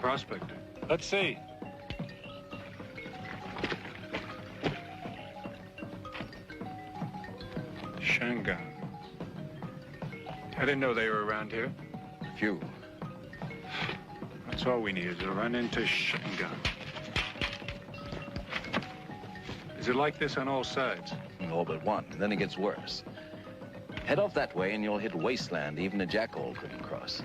prospector. Let's see. Shangang. I didn't know they were around here. Few. That's all we need is to run into Shangang. Is it like this on all sides? All but one, and then it gets worse. Head off that way and you'll hit wasteland even a jackal couldn't cross.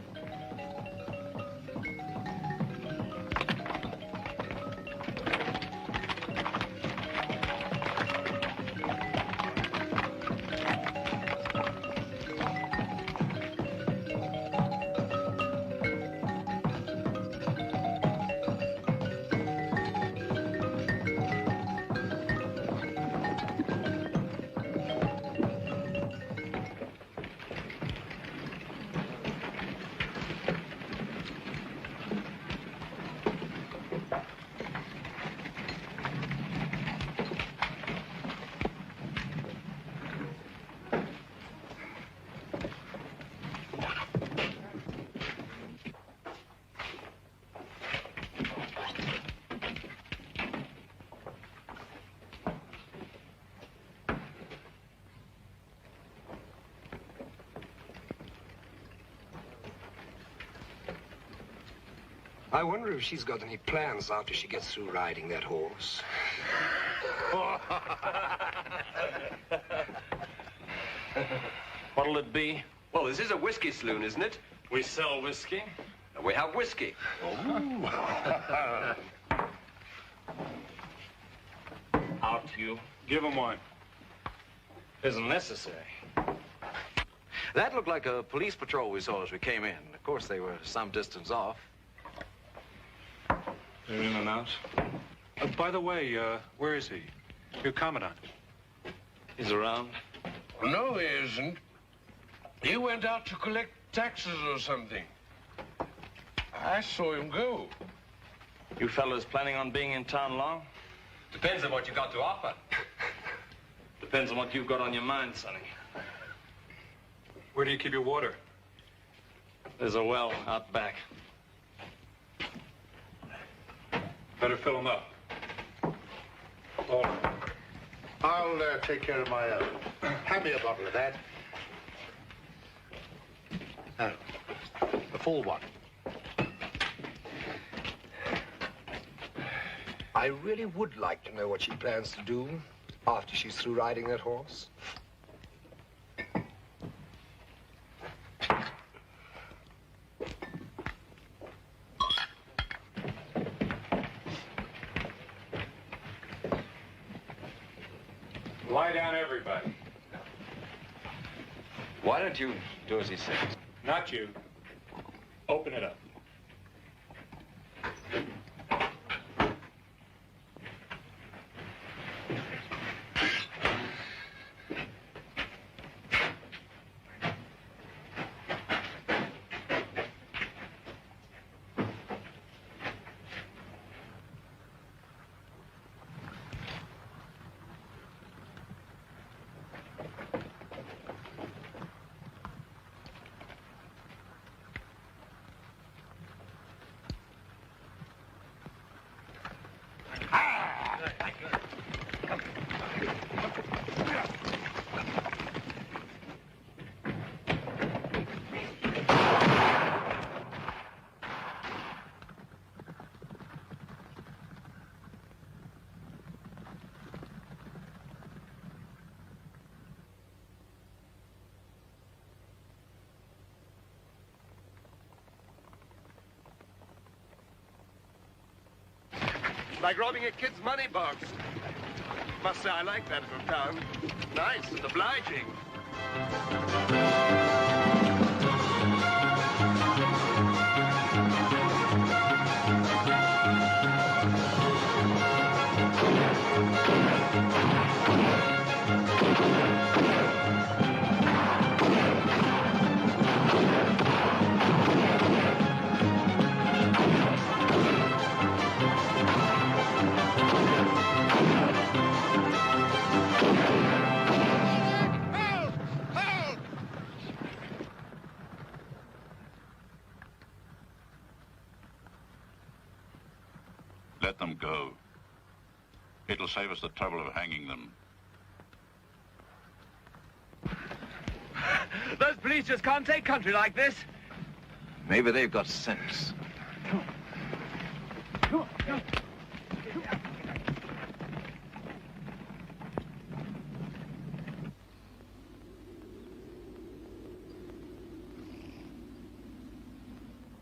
I wonder if she's got any plans after she gets through riding that horse. What'll it be? Well, this is a whiskey saloon, isn't it? We sell whiskey. We have whiskey. Out you. Give him one. Isn't necessary. That looked like a police patrol we saw as we came in. Of course, they were some distance off. They're in and out. By the way, where is he? Your commandant. He's around. No, he isn't. He went out to collect taxes or something. I saw him go. You fellas planning on being in town long? Depends on what you got to offer. Depends on what you've got on your mind, Sonny. Where do you keep your water? There's a well out back. Better fill him up. All right. I'll take care of my own. Hand me a bottle of that. Oh, a full one. I really would like to know what she plans to do after she's through riding that horse. Lie down, everybody. Why don't you do as he says? Not you. Open it up. Like robbing a kid's money box. Must say I like that little town. Nice and obliging. save us the trouble of hanging them. Those police just can't take country like this. Maybe they've got sense.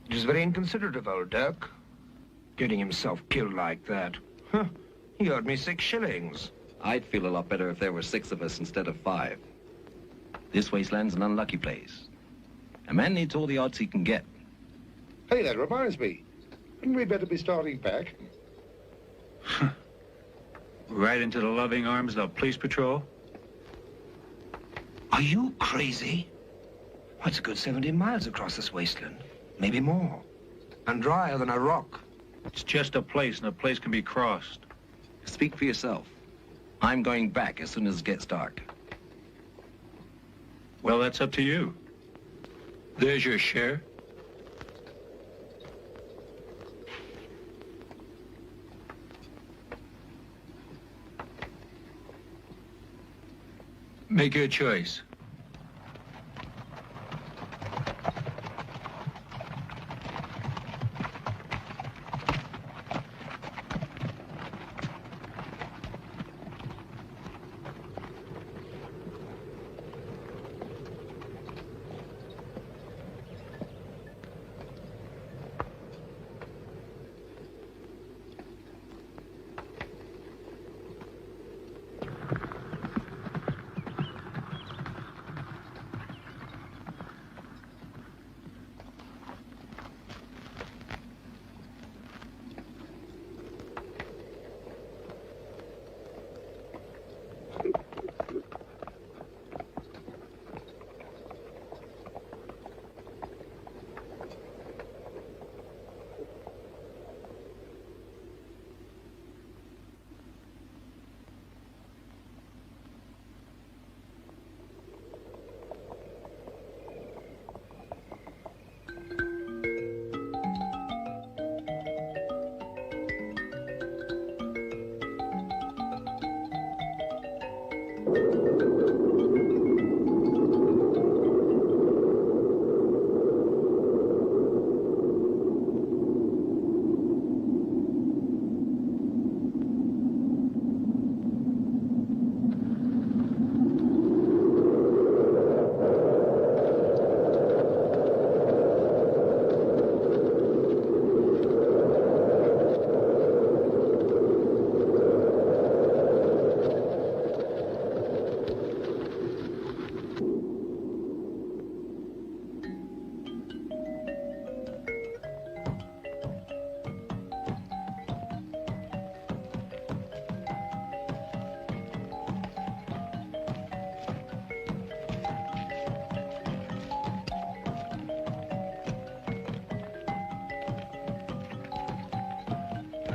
It was very inconsiderate of old Dirk, getting himself killed like that. Huh. He owed me 6 shillings. I'd feel a lot better if there were 6 of us instead of 5. This wasteland's an unlucky place. A man needs all the odds he can get. Hey, that reminds me. Hadn't we better be starting back? Right into the loving arms of the police patrol? Are you crazy? Well, it's a good 70 miles across this wasteland. Maybe more. And drier than a rock. It's just a place, and a place can be crossed. Speak for yourself. I'm going back as soon as it gets dark. Well, that's up to you. There's your share. Make your choice.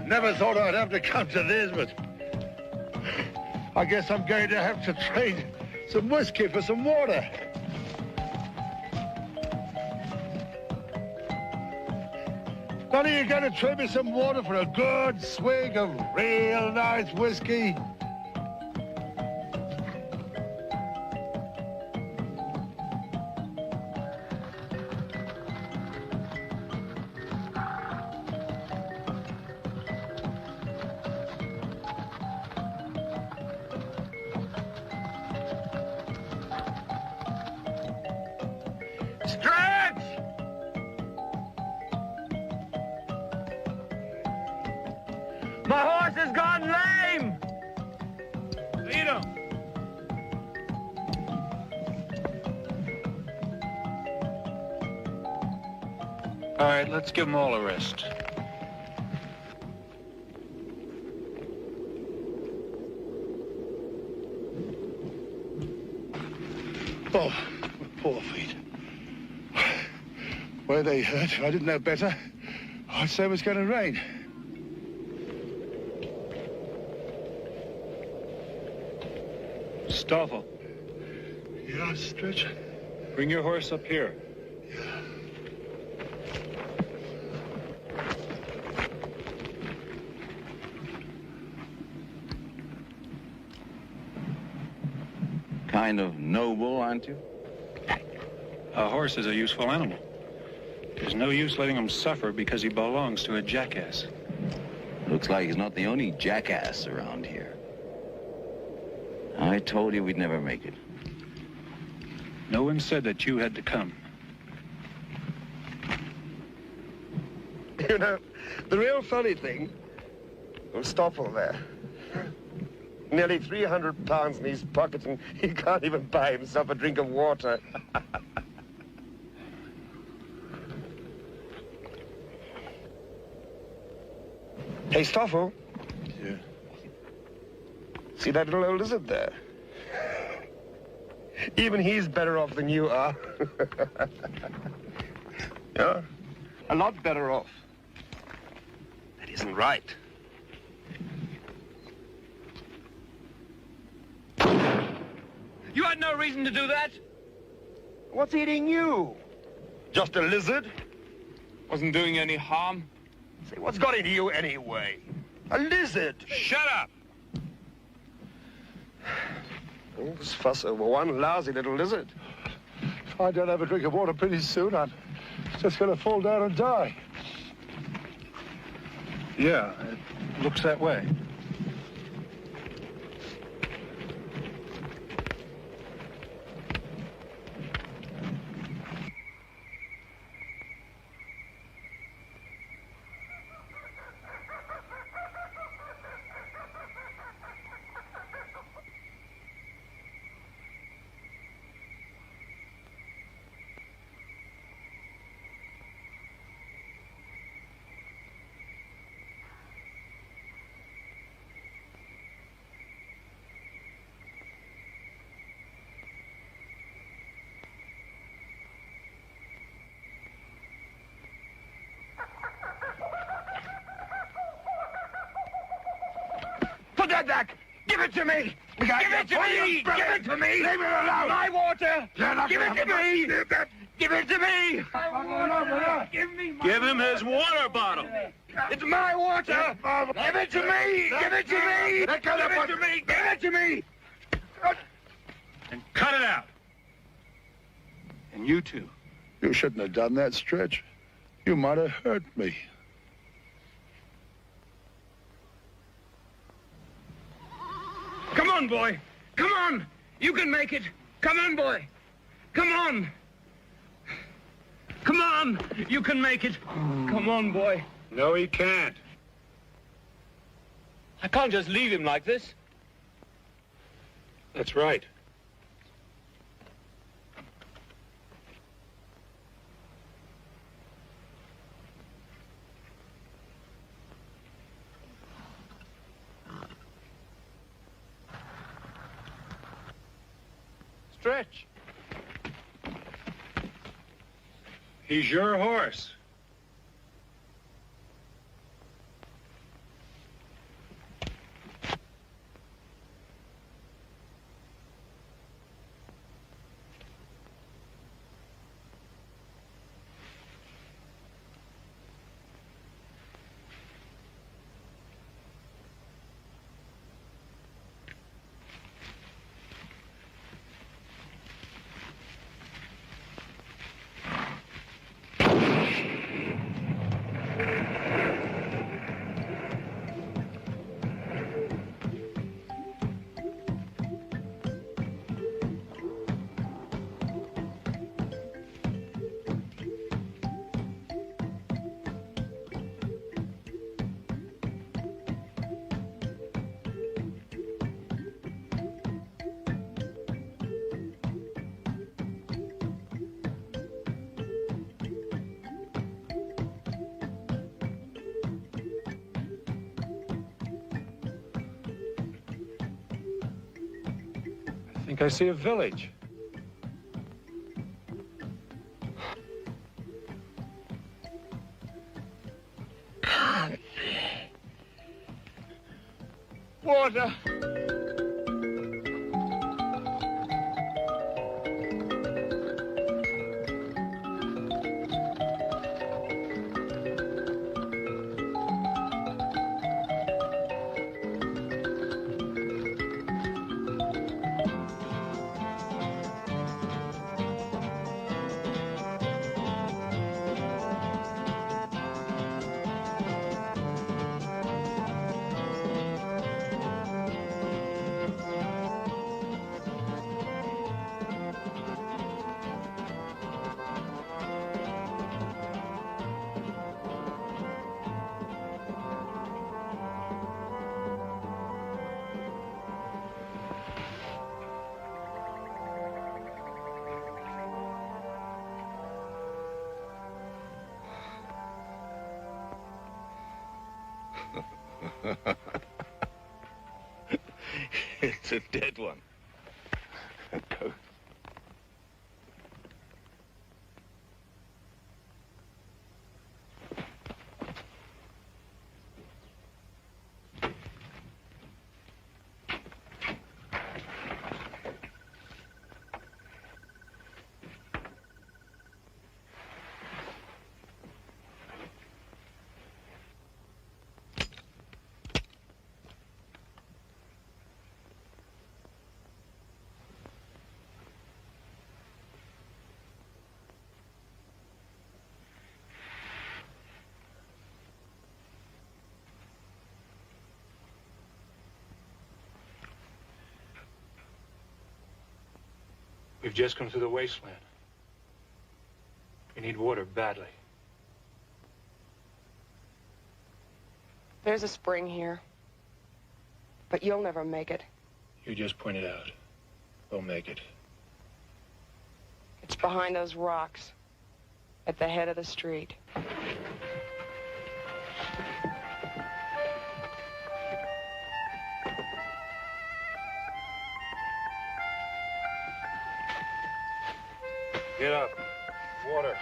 Never thought I'd have to come to this, but I guess I'm going to have to trade some whiskey for some water. None of you going to trade me some water for a good swig of real nice whiskey? My horse has gone lame! Lead him! All right, let's give them all a rest. Oh, my poor feet. Where they hurt, if I didn't know better, I'd say it was going to rain. Stoffel, Yeah, stretcher. bring your horse up here. Kind of noble, aren't you? A horse is a useful animal. There's no use letting him suffer because he belongs to a jackass. Looks like he's not the only jackass around here. I told you we'd never make it. No one said that you had to come. You know, the real funny thing was Stoffel there. Nearly 300 pounds in his pockets, and he can't even buy himself a drink of water. Hey, Stoffel. Yeah. See that little old lizard there? Even he's better off than you are. Yeah, a lot better off. That isn't right. You had no reason to do that. What's eating you? Just a lizard? Wasn't doing any harm. Say, what's got into you anyway? A lizard! Shut up! All this fuss over one lousy little lizard. If I don't have a drink of water pretty soon, I'm just going to fall down and die. Yeah, it looks that way. Put that back! Give it to me! Give it to me! Give it to me! Leave it alone! My water! Give it to me! Give it to me! Give me my Give him his water bottle. It's my water! Give it to me! Give it to me! Give it to me! Give it to me! And cut it out. And you too. You shouldn't have done that, Stretch. You might have hurt me. Come on, boy. Come on. You can make it. Come on, boy. Come on. Come on. You can make it. Come on, boy. No, he can't. I can't just leave him like this. That's right. Stretch. He's your horse. I think I see a village. Water! It's a dead one. We've just come through the wasteland. We need water badly. There's a spring here. But you'll never make it. You just pointed out. We'll make it. It's behind those rocks. At the head of the street. Get up. Water.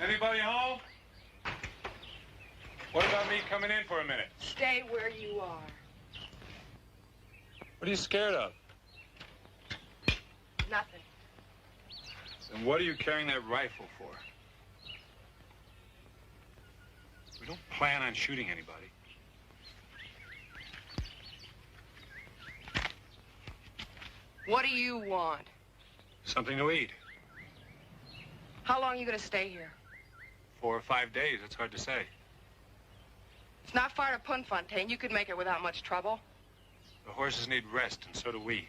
Anybody home? What about me coming in for a minute? Stay where you are. What are you scared of? Nothing. And what are you carrying that rifle for? We don't plan on shooting anybody. What do you want? Something to eat. How long are you gonna stay here? 4 or 5 days, it's hard to say. It's not far to Punfontaine. You could make it without much trouble. The horses need rest, and so do we.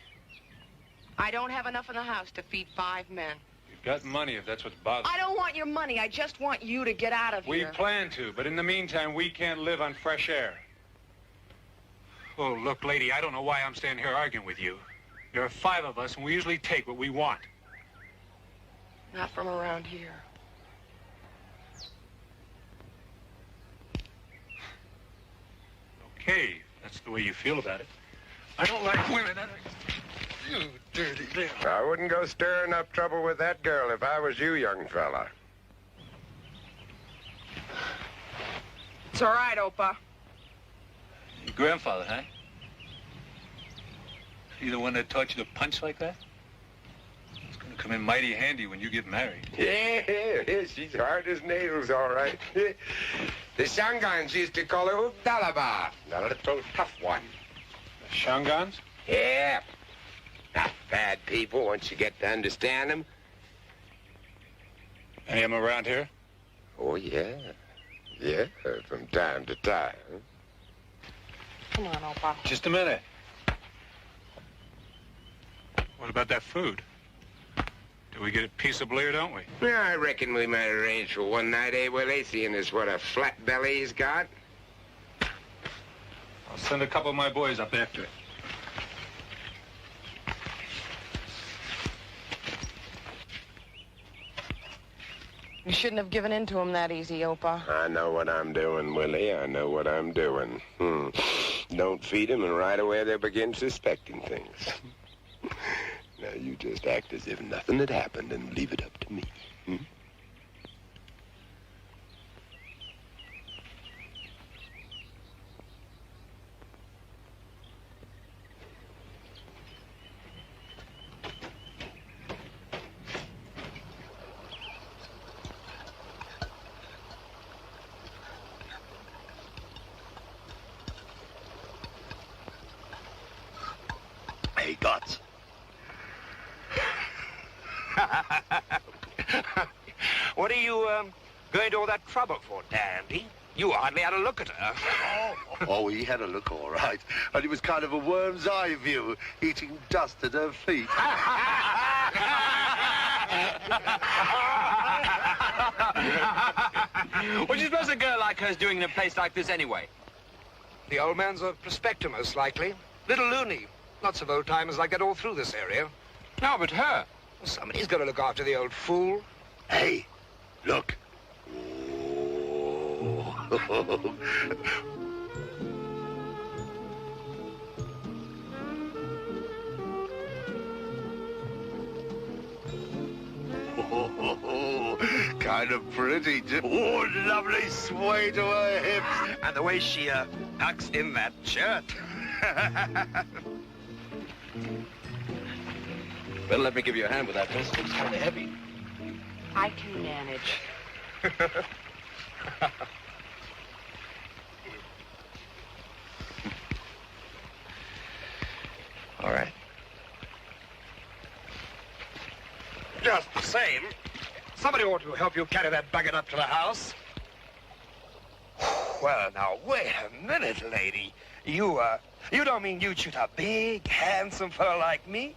I don't have enough in the house to feed 5 men. You've got money if that's what's bothering I don't want your money. I just want you to get out of you. We here. plan to, but in the meantime, we can't live on fresh air. Oh, look, lady, I don't know why I'm standing here arguing with you. There are 5 of us, and we usually take what we want. Not from around here. Okay, that's the way you feel about it. I don't like women. You dirty little... I wouldn't go stirring up trouble with that girl if I was you, young fella. It's all right, Opa. Your grandfather, huh? He the one that taught you to punch like that? It's gonna come in mighty handy when you get married. Yeah, she's hard as nails, all right. The Shangans used to call her Udalaba, the little tough one. The Shangans? Yeah. Not bad people once you get to understand them. Any of them around here? Oh, yeah. Yeah, from time to time. Come on, Opa. Just a minute. What about that food? Do we get it peaceably or don't we? Yeah, I reckon we might arrange for one night, eh, Willie, seeing as what a flat belly he's got. I'll send a couple of my boys up after it. You shouldn't have given in to him that easy, Opa. I know what I'm doing, Willie. I know what I'm doing. Don't feed them, and right away they'll begin suspecting things. Now, you just act as if nothing had happened and leave it up to me. he got? What are you, going to all that trouble for, Dandy? You hardly had a look at her. Oh, he had a look all right. And it was kind of a worm's eye view, eating dust at her feet. What do you suppose a girl like her's doing in a place like this anyway? The old man's a prospector, most likely. Little loony. Lots of old-timers like that all through this area. No, but her. Well, somebody's got to look after the old fool. Hey, look. Kind of pretty, too. Oh, lovely sway to her hips. And the way she, tucks in that shirt. Well, let me give you a hand with that, miss. It's kind of heavy. I can manage. All right. Just the same, somebody ought to help you carry that bucket up to the house. Well, now, wait a minute, lady. You don't mean you'd shoot a big, handsome fellow like me?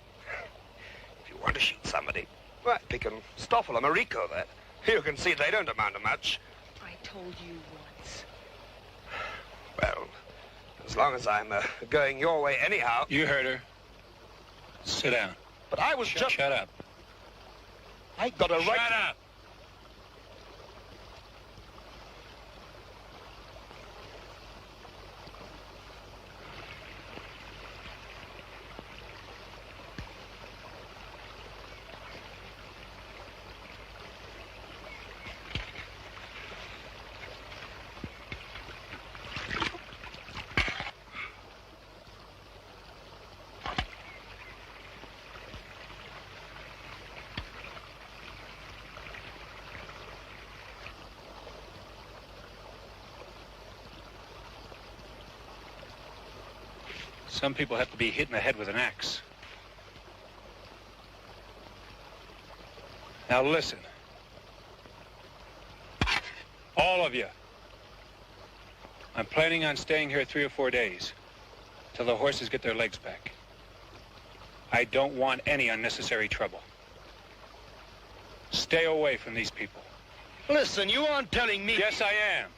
If you want to shoot somebody, well, pick a Stoffel or Mariko there. You can see they don't amount to much. I told you once. Well, as long as I'm going your way anyhow. You heard her. Sit down. But I was just... Shut up. I got a right... Shut up. Some people have to be hit in the head with an axe. Now listen. All of you. I'm planning on staying here 3 or 4 days till the horses get their legs back. I don't want any unnecessary trouble. Stay away from these people. Listen, you aren't telling me... Yes, I am.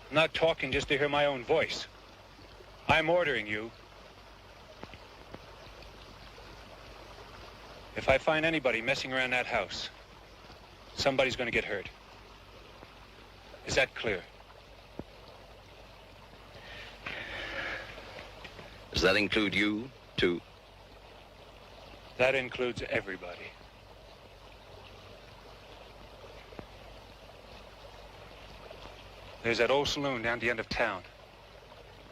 I'm not talking just to hear my own voice. I'm ordering you. If I find anybody messing around that house, somebody's going to get hurt. Is that clear? Does that include you, too? That includes everybody. There's that old saloon down the end of town.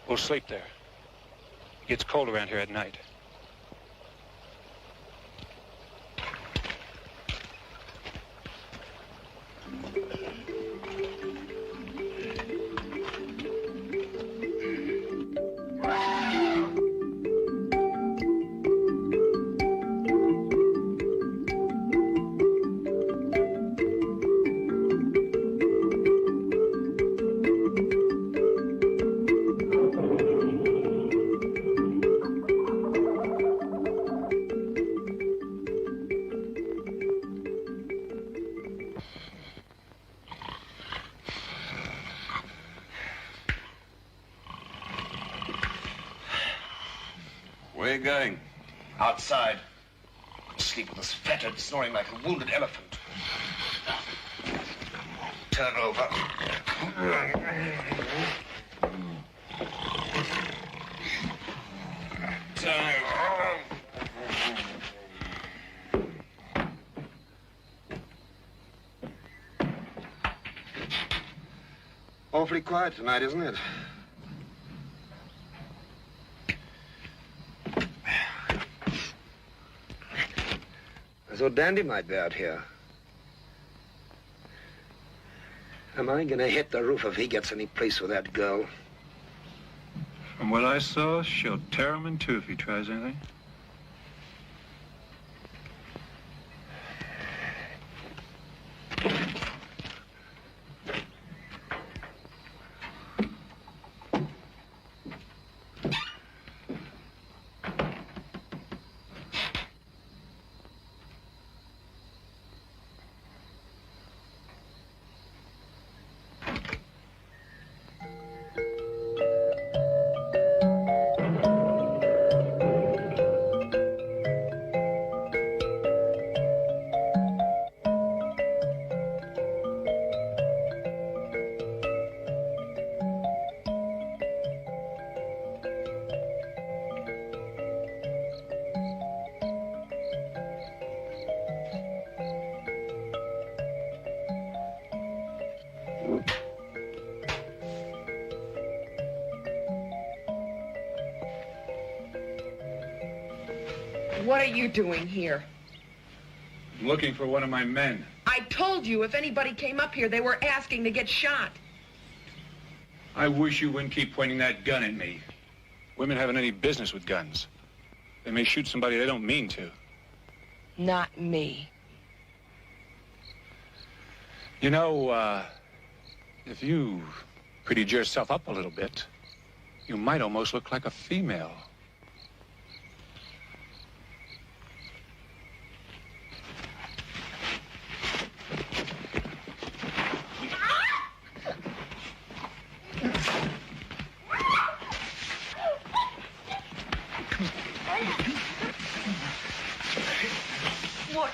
We'll sleep there. It gets cold around here at night. Where are you going? Outside. Sleep with this fettered, snoring like a wounded elephant. Turn over. Turn over. Awfully quiet tonight, isn't it? I thought Dandy might be out here. Am I gonna hit the roof if he gets any place with that girl? From what I saw, she'll tear him in two if he tries anything. What are you doing here? I'm looking for one of my men. I told you if anybody came up here, they were asking to get shot. I wish you wouldn't keep pointing that gun at me. Women haven't any business with guns. They may shoot somebody they don't mean to. Not me. You know, if you prettied yourself up a little bit, you might almost look like a female. What?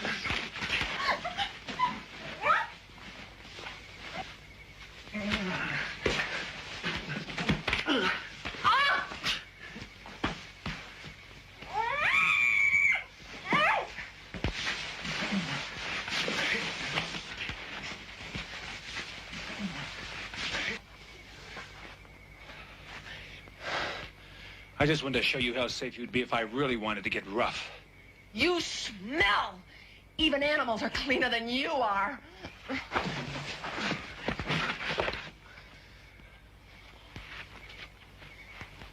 I just wanted to show you how safe you'd be if I really wanted to get rough. You smell! Even animals are cleaner than you are.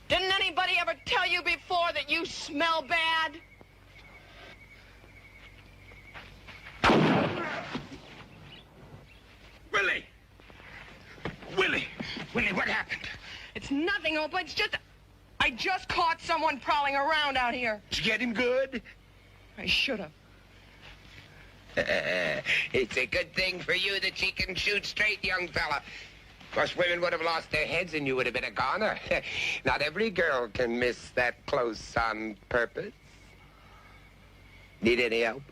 Didn't anybody ever tell you before that you smell bad? Willie! Willie! Willie, what happened? It's nothing, Opa. It's just... I just caught someone prowling around out here. Did you get him good? I should have. It's a good thing for you that she can shoot straight, young fella. Most women would have lost their heads and you would have been a goner. Not every girl can miss that close on purpose. Need any help?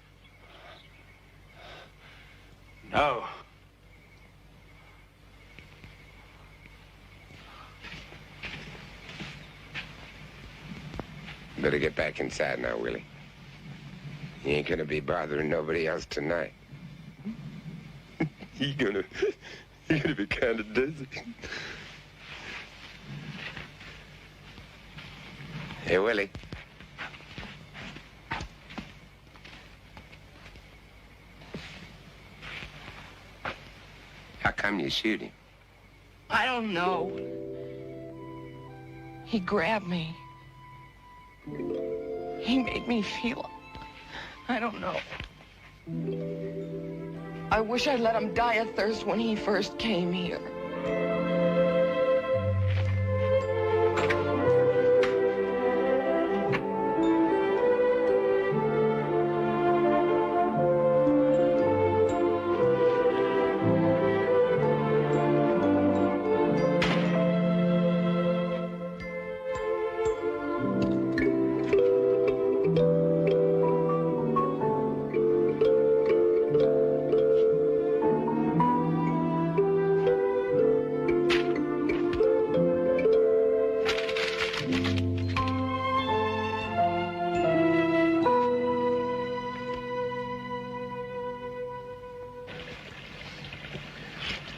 No. Better get back inside now, Willie. You ain't gonna be bothering nobody else tonight. You're gonna be kind of dizzy. Hey, Willie. How come you shoot him? I don't know. He grabbed me. He made me feel... I don't know. I wish I'd let him die of thirst when he first came here.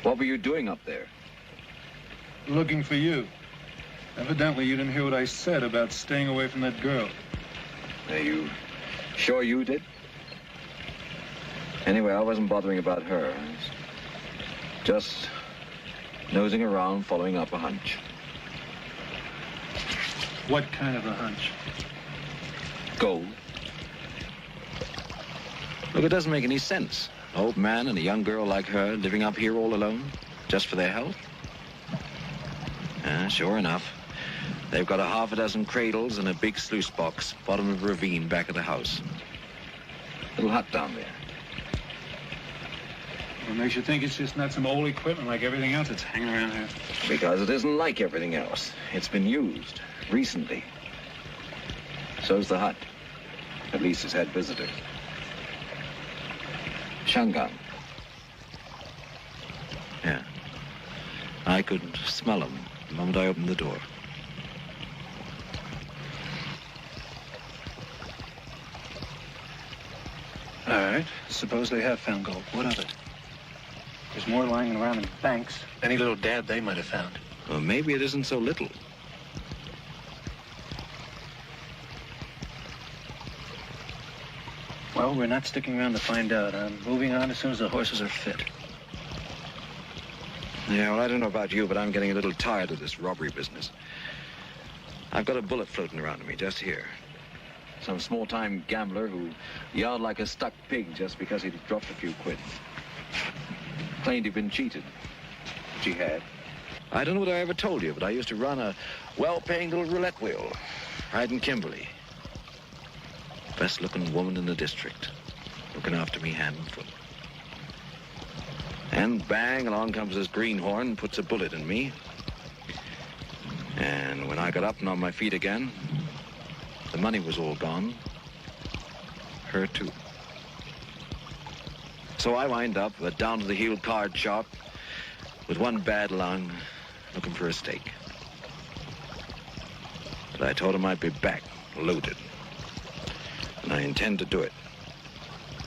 What were you doing up there? Looking for you. Evidently, you didn't hear what I said about staying away from that girl. Are you sure you did? Anyway, I wasn't bothering about her. I was just nosing around, following up a hunch. What kind of a hunch? Gold. Look, it doesn't make any sense. An old man and a young girl like her living up here all alone, just for their health. Sure enough. They've got a half a dozen cradles and a big sluice box, bottom of a ravine back of the house. Little hut down there. What makes you think it's just not some old equipment like everything else that's hanging around here? Because it isn't like everything else. It's been used recently. So's the hut. At least it's had visitors. Shangan. Yeah. I could smell them the moment I opened the door. All right. Suppose they have found gold. What of it? There's more lying around in banks. Any little dad they might have found. Well, maybe it isn't so little. Well, we're not sticking around to find out. I'm moving on as soon as the horses are fit. Yeah, well, I don't know about you, but I'm getting a little tired of this robbery business. I've got a bullet floating around me just here. Some small-time gambler who yelled like a stuck pig just because he'd dropped a few quid. Claimed he'd been cheated, which he had. I don't know whether I ever told you, but I used to run a well-paying little roulette wheel right in Kimberley. Best-looking woman in the district, looking after me hand and foot. And bang, along comes this greenhorn, puts a bullet in me. And when I got up and on my feet again, the money was all gone. Her too. So I wind up a down-to-the-heel card shop with one bad lung, looking for a steak. But I told him I'd be back, loaded. And I intend to do it.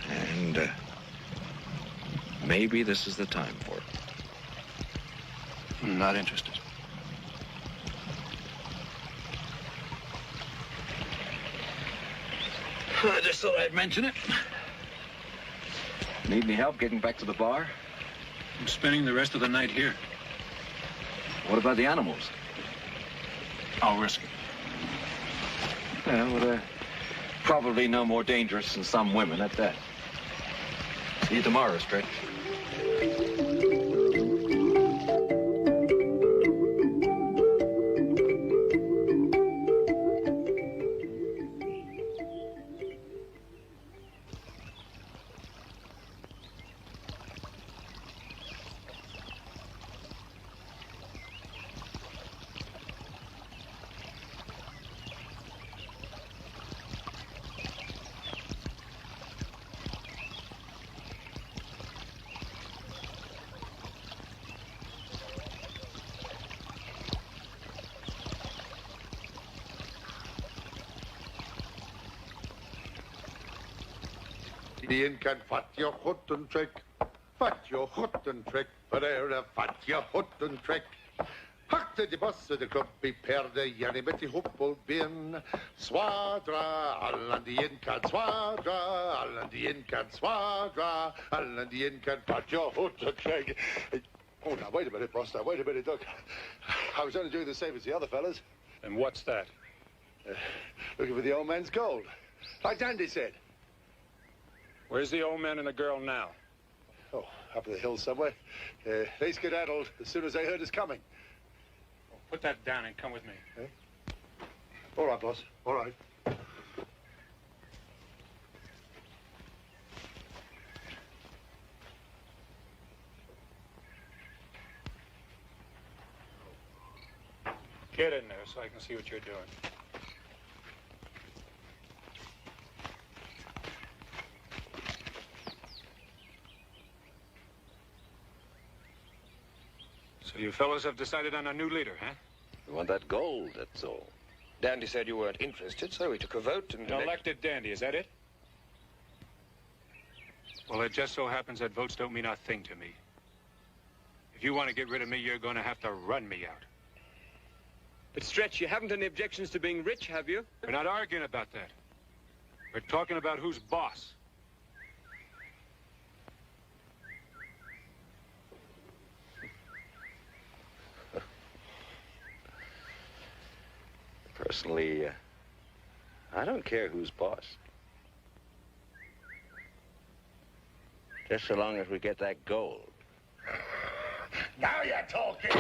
And maybe this is the time for it. I'm not interested. I just thought I'd mention it. Need any help getting back to the bar? I'm spending the rest of the night here. What about the animals? I'll risk it. Yeah, well, they're probably no more dangerous than some women at that. See you tomorrow, Stretch. Die kan vat je goed en trek. Vat je goed en trek. Verder vat je goed en trek. Hakte de bossen, de kloppie perde, Jannie met die hoppelbeen. Swadra, allen die in kan swadra, allen die in kan swadra, allen die in kan vat je goed en trek. Oh, now, wait a minute, boss. Now, wait a minute, look. I was only doing the same as the other fellas. And what's that? Looking for the old man's gold. Like Dandy said. Where's the old man and the girl now? Oh, up in the hills somewhere. They skedaddled as soon as they heard us coming. Well, put that down and come with me. All right, boss. All right. Get in there so I can see what you're doing. So you fellows have decided on a new leader, huh? We want that gold, that's all. Dandy said you weren't interested, so we took a vote and... An elected Dandy, is that it? Well, it just so happens that votes don't mean a thing to me. If you want to get rid of me, you're going to have to run me out. But, Stretch, you haven't any objections to being rich, have you? We're not arguing about that. We're talking about who's boss. Personally, I don't care who's boss. Just so long as we get that gold. Now you're talking.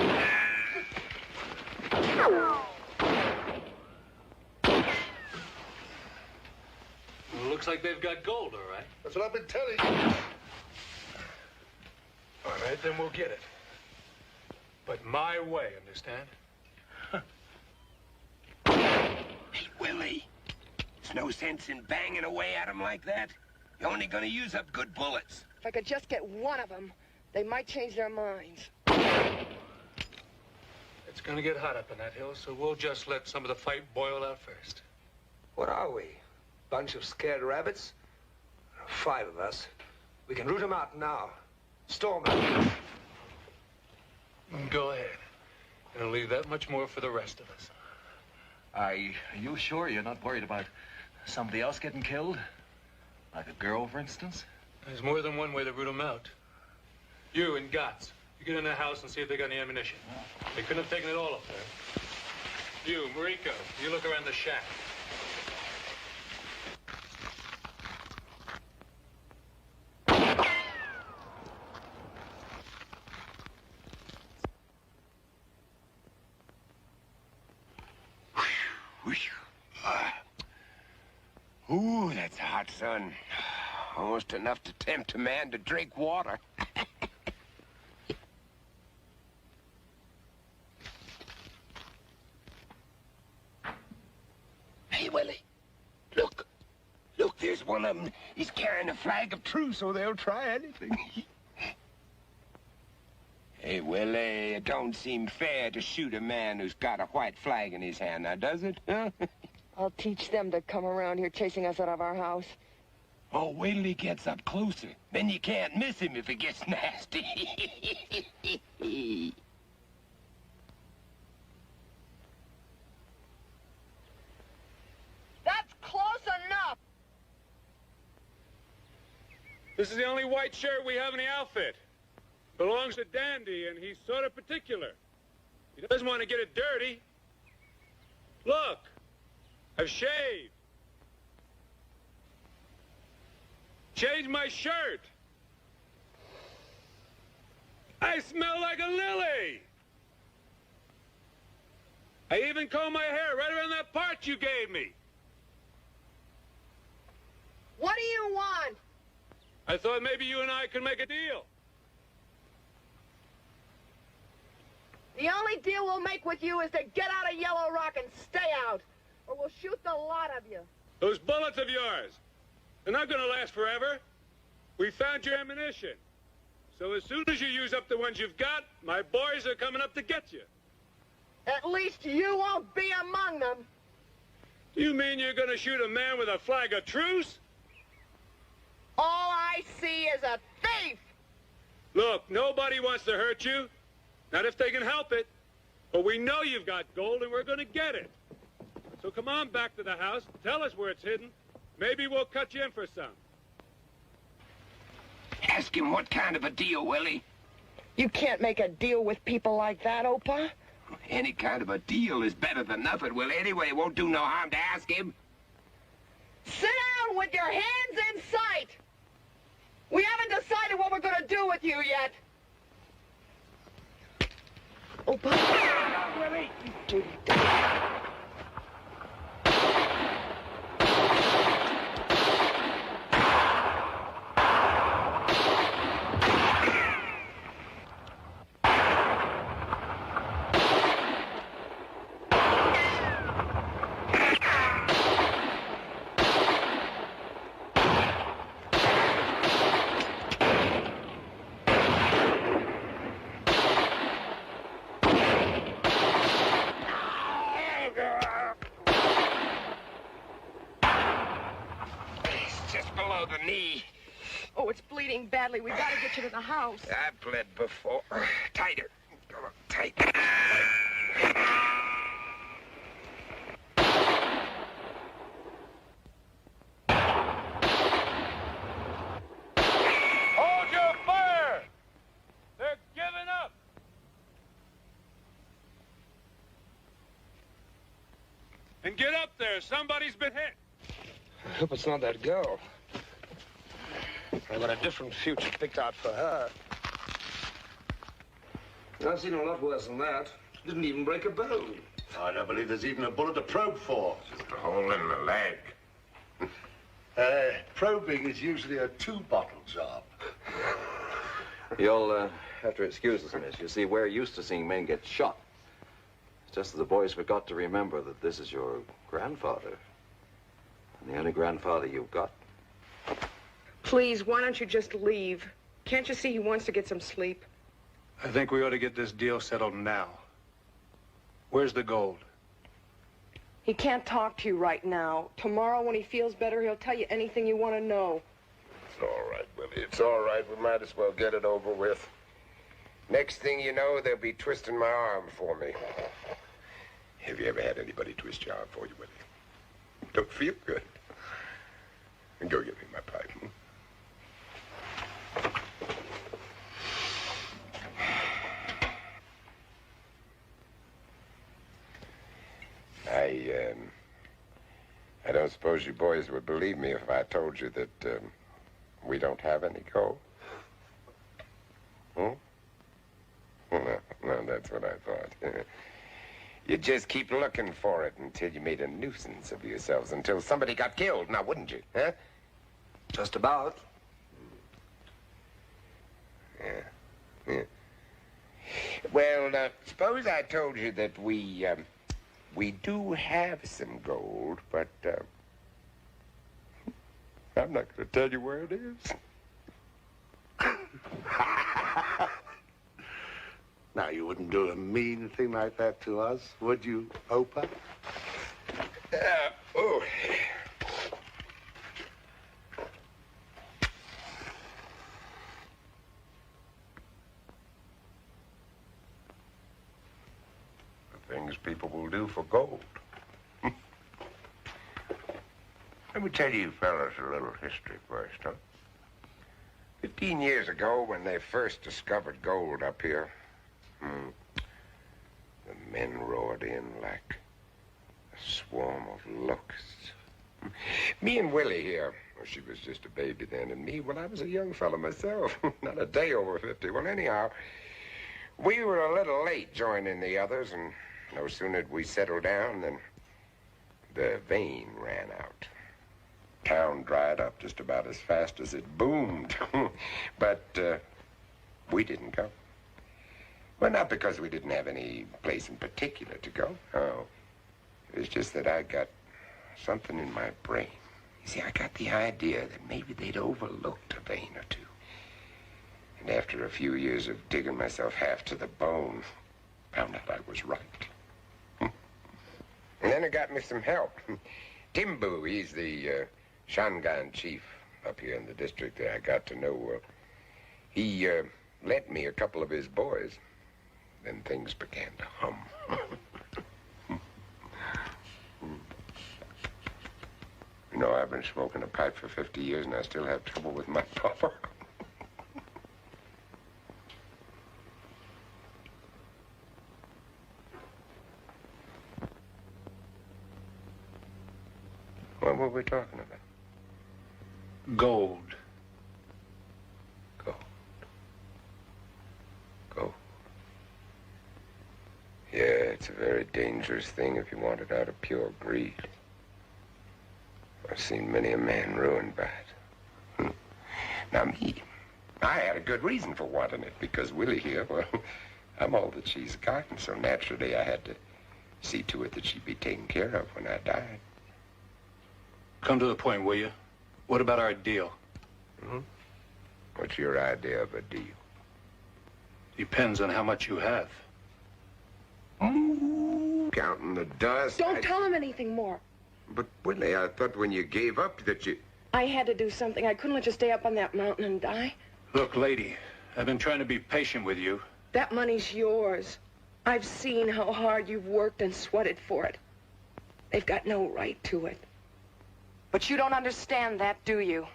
Well, looks like they've got gold, all right. That's what I've been telling you. All right, then we'll get it. But my way, understand? Hey, Willie. There's no sense in banging away at them like that. You're only gonna use up good bullets. If I could just get one of them, they might change their minds. It's gonna get hot up in that hill, so we'll just let some of the fight boil out first. What are we? Bunch of scared rabbits? 5 of us. We can root them out now. Storm them. Go ahead. And leave that much more for the rest of us. Are you sure you're not worried about somebody else getting killed? Like a girl, for instance? There's more than one way to root them out. You and Gotts, you get in the house and see if they got any ammunition. They couldn't have taken it all up there. You, Mariko, you look around the shack. Ooh, that's hot, son. Almost enough to tempt a man to drink water. Hey, Willie. Look. Look, there's one of them. He's carrying a flag of truce, so they'll try anything. Hey, Willie, it don't seem fair to shoot a man who's got a white flag in his hand, now, does it? Huh? I'll teach them to come around here chasing us out of our house. Oh, wait till he gets up closer. Then you can't miss him if it gets nasty. That's close enough. This is the only white shirt we have in the outfit. Belongs to Dandy, and he's sort of particular. He doesn't want to get it dirty. Look, I've shaved. Changed my shirt. I smell like a lily. I even combed my hair right around that part you gave me. What do you want? I thought maybe you and I could make a deal. The only deal we'll make with you is to get out of Yellow Rock and stay out, or we'll shoot the lot of you. Those bullets of yours, they're not going to last forever. We found your ammunition. So as soon as you use up the ones you've got, my boys are coming up to get you. At least you won't be among them. Do you mean you're going to shoot a man with a flag of truce? All I see is a thief. Look, nobody wants to hurt you. Not if they can help it. But we know you've got gold, and we're going to get it. So come on back to the house. Tell us where it's hidden. Maybe we'll cut you in for some. Ask him what kind of a deal, Willie. You can't make a deal with people like that, Opa. Any kind of a deal is better than nothing, Willie. Anyway, it won't do no harm to ask him. Sit down with your hands in sight. We haven't decided what we're going to do with you yet. Opa. Willie. Oh, it's bleeding badly. We've got to get you to the house. I've bled before. Tighter. Come on, tight. Hold your fire! They're giving up! And get up there. Somebody's been hit. I hope it's not that girl. I got a different future picked out for her. I've seen a lot worse than that. Didn't even break a bone. I don't believe there's even a bullet to probe for. Just a hole in the leg. Probing is usually a two-bottle job. You'll have to excuse us, miss. You see, we're used to seeing men get shot. It's just that the boys forgot to remember that this is your grandfather. And the only grandfather you've got. Please, why don't you just leave? Can't you see he wants to get some sleep? I think we ought to get this deal settled now. Where's the gold? He can't talk to you right now. Tomorrow, when he feels better, he'll tell you anything you want to know. It's all right, Willie. It's all right. We might as well get it over with. Next thing you know, they'll be twisting my arm for me. Have you ever had anybody twist your arm for you, Willie? Don't feel good. Go get me my pipe. I don't suppose you boys would believe me if I told you that we don't have any gold. Hmm? No, that's what I thought. You'd just keep looking for it until you made a nuisance of yourselves, until somebody got killed, now wouldn't you, huh? Just about. Yeah. Well, suppose I told you that we do have some gold, but I'm not going to tell you where it is. Now, you wouldn't do a mean thing like that to us, would you, Opa? Oh. The things people will do for gold. Let me tell you fellas a little history first, huh? 15 years ago, when they first discovered gold up here, the men roared in like a swarm of locusts. Me and Willie here, well, she was just a baby then, and me, well, I was a young fella myself, not a day over 50. Well, anyhow, we were a little late joining the others, and no sooner did we settle down than the vein ran out. Town dried up just about as fast as it boomed. But we didn't go. Well, not because we didn't have any place in particular to go. Oh, it was just that I got something in my brain. You see, I got the idea that maybe they'd overlooked a vein or two. And after a few years of digging myself half to the bone, found out I was right. And then it got me some help. Timbu, he's the Shangan chief up here in the district that I got to know. He lent me a couple of his boys. Then things began to hum. You know, I've been smoking a pipe for 50 years and I still have trouble with my puffer. What were we talking about? Gold. Gold. Yeah, it's a very dangerous thing if you want it out of pure greed. I've seen many a man ruined by it. Now, me, I had a good reason for wanting it, because Willie here, well, I'm all that she's gotten, so naturally I had to see to it that she'd be taken care of when I died. Come to the point, will you? What about our deal? What's your idea of a deal? Depends on how much you have. Counting the dust. Don't tell him anything more. But, Willie, I thought when you gave up that you... I had to do something. I couldn't let you stay up on that mountain and die. Look, lady, I've been trying to be patient with you. That money's yours. I've seen how hard you've worked and sweated for it. They've got no right to it. But you don't understand that, do you?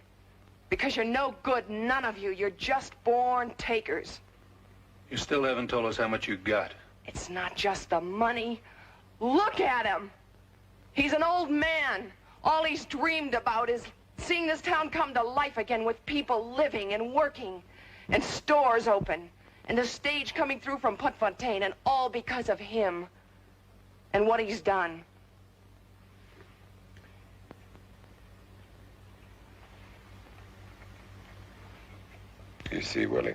Because you're no good, none of you. You're just born takers. You still haven't told us how much you got. It's not just the money. Look at him. He's an old man. All he's dreamed about is seeing this town come to life again with people living and working and stores open and the stage coming through from Putfontaine, and all because of him and what he's done. You see, Willie,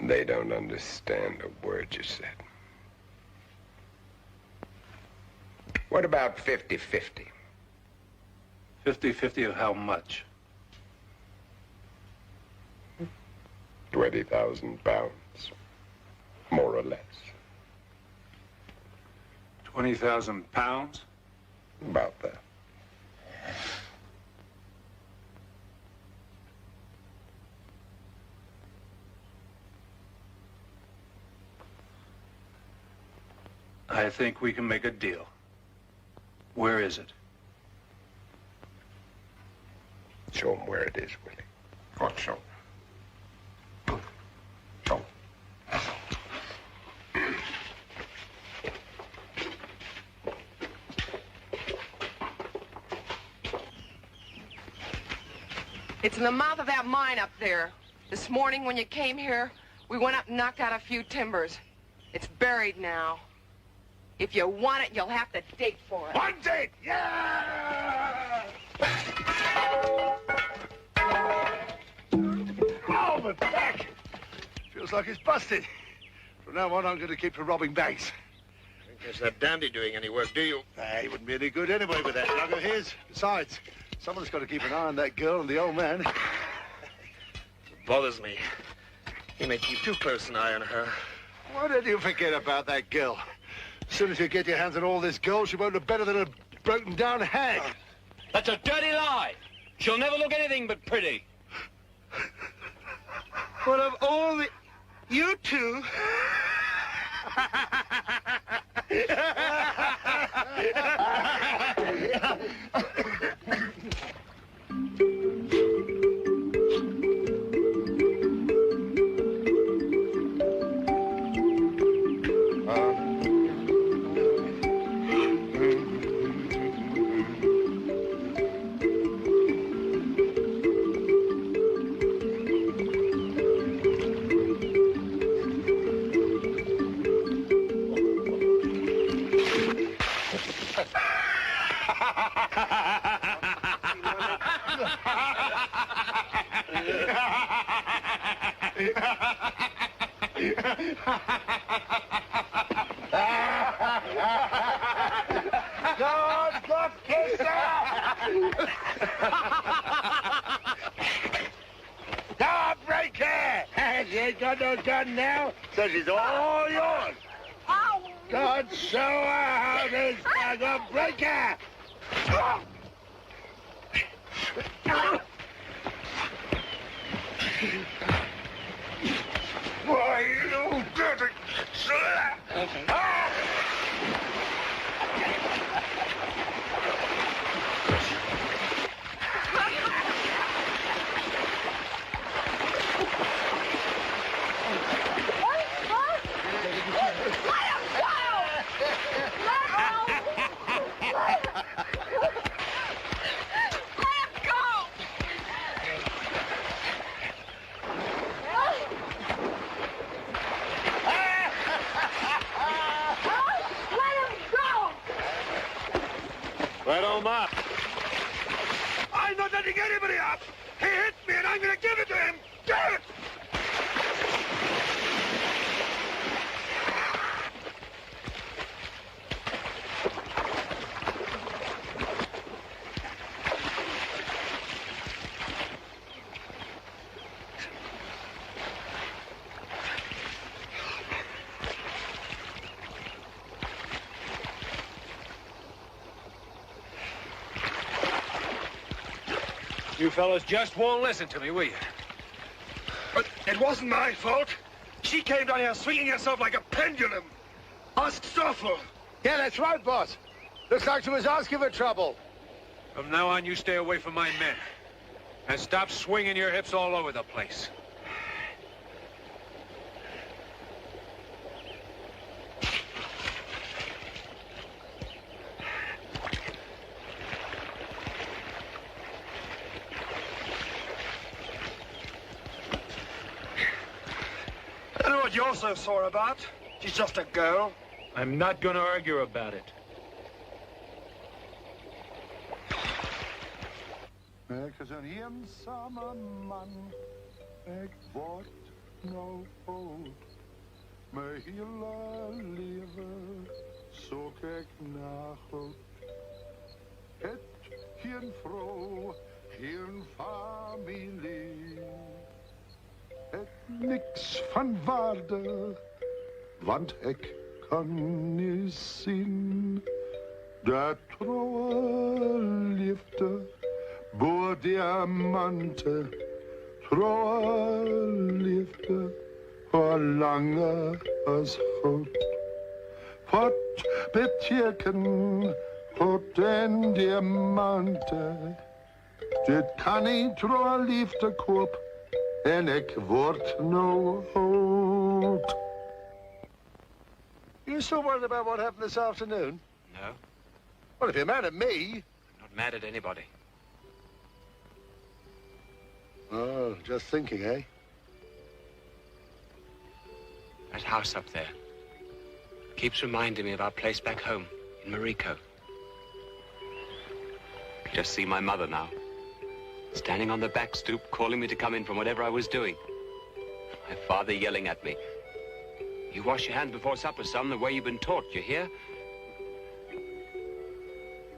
they don't understand a word you said. What about 50-50? 50-50 of how much? 20,000 pounds, more or less. 20,000 pounds? About that. I think we can make a deal. Where is it? Show him where it is, Willie. Go on, show him. Show him. It's in the mouth of that mine up there. This morning when you came here, we went up and knocked out a few timbers. It's buried now. If you want it, you'll have to dig for it. Want it? Yeah! Oh, my back! Feels like it's busted. From now on, I'm going to keep for robbing banks. Don't guess that dandy doing any work, do you? He wouldn't be any good anyway with that lug of his. Besides, someone's got to keep an eye on that girl and the old man. It bothers me. You may keep too close an eye on her. Why don't you forget about that girl? As soon as you get your hands on all this gold, she won't look better than a broken-down hag. That's a dirty lie. She'll never look anything but pretty. What of all the... You two... She ain't got no gun now, so she's all yours. God, show her how this bag of breaker. Why, you dirty slut! Let him up. I'm not letting anybody up. He hit me and I'm going to give it to him. Give it! You fellas just won't listen to me, will you? But it wasn't my fault. She came down here swinging herself like a pendulum. Ask Stoffel. Yeah, that's right, boss. Looks like she was asking for trouble. From now on, you stay away from my men. And stop swinging your hips all over the place. I don't know what you're so sore about. She's just a girl. I'm not going to argue about it. Ik is een eenzame man, ik word nou oud. Mijn hele leven zoek ik naar goed. Het geen vrouw, geen familie. Het niks van waarde, want ik kan niet zien dat trouwe liefde. Boer diamanten, trouwe liefde, verlangen als goud. Wat betekent goud en diamanten? Dit kan niet door liefde koop. En ik word no oud. You still worried about what happened this afternoon? No, Well, if you're mad at me... not mad at anybody. Oh, just thinking, eh? That house up there keeps reminding me of our place back home in Mariko. I can just see my mother now, standing on the back stoop, calling me to come in from whatever I was doing. My father yelling at me. You wash your hands before supper, son, the way you've been taught, you hear?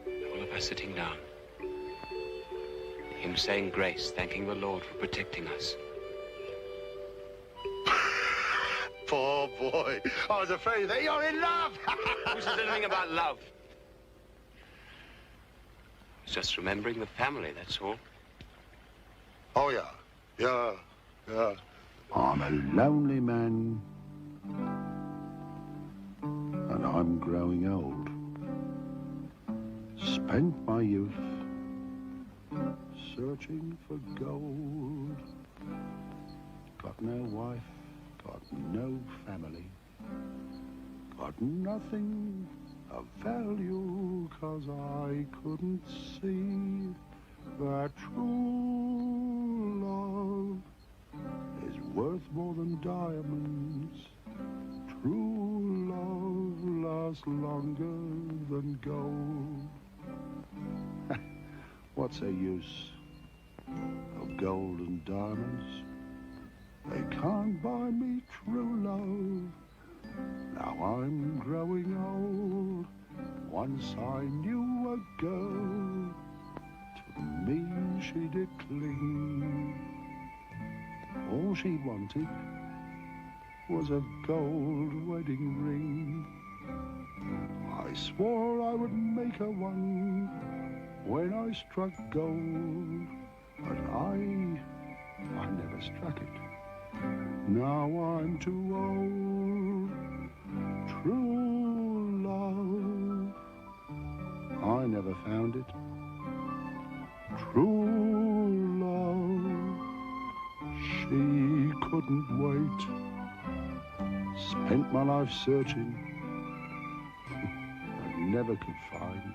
All of us sitting down. Him saying grace, thanking the Lord for protecting us. Poor boy. I was afraid that you're in love. Who says anything about love? It's just remembering the family, that's all. Oh, yeah. Yeah. Yeah. I'm a lonely man. And I'm growing old. Spent my youth searching for gold. Got no wife, got no family. Got nothing of value, 'cause I couldn't see that true love is worth more than diamonds. True love lasts longer than gold. What's the use of gold and diamonds? They can't buy me true love. Now I'm growing old. Once I knew a girl. To me she did cling. All she wanted was a gold wedding ring. I swore I would make her one when I struck gold, but I never struck it. Now I'm too old. True love, I never found it. True love, she couldn't wait. Spent my life searching, but never could find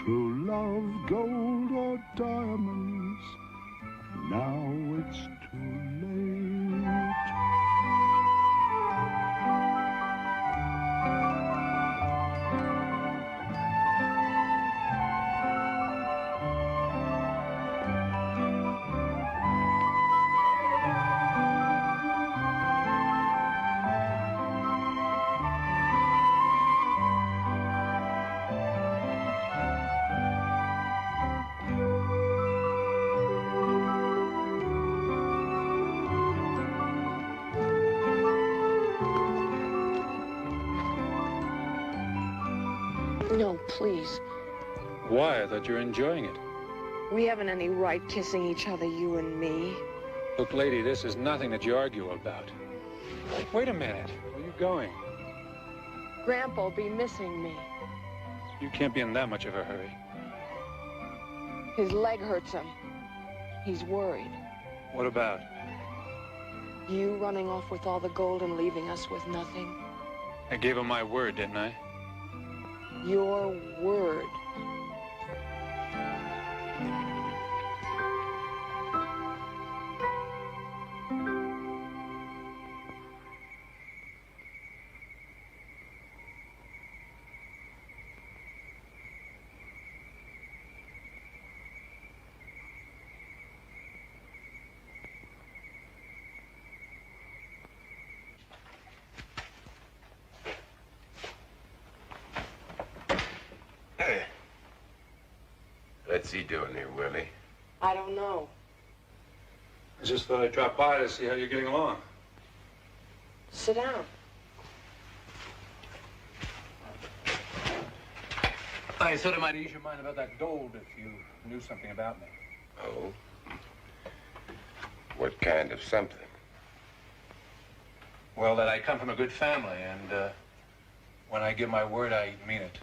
true love, gold or diamonds. Now it's too late. No, please. Why? I thought you were enjoying it. We haven't any right kissing each other, you and me. Look, lady, this is nothing that you argue about. Wait a minute. Where are you going? Grandpa'll be missing me. You can't be in that much of a hurry. His leg hurts him. He's worried. What about? You running off with all the gold and leaving us with nothing. I gave him my word, didn't I? Your word. What's he doing here, Willie? I don't know. I just thought I'd drop by to see how you're getting along. Sit down. I thought it might ease your mind about that gold if you knew something about me. Oh? What kind of something? Well, that I come from a good family, and when I give my word, I mean it.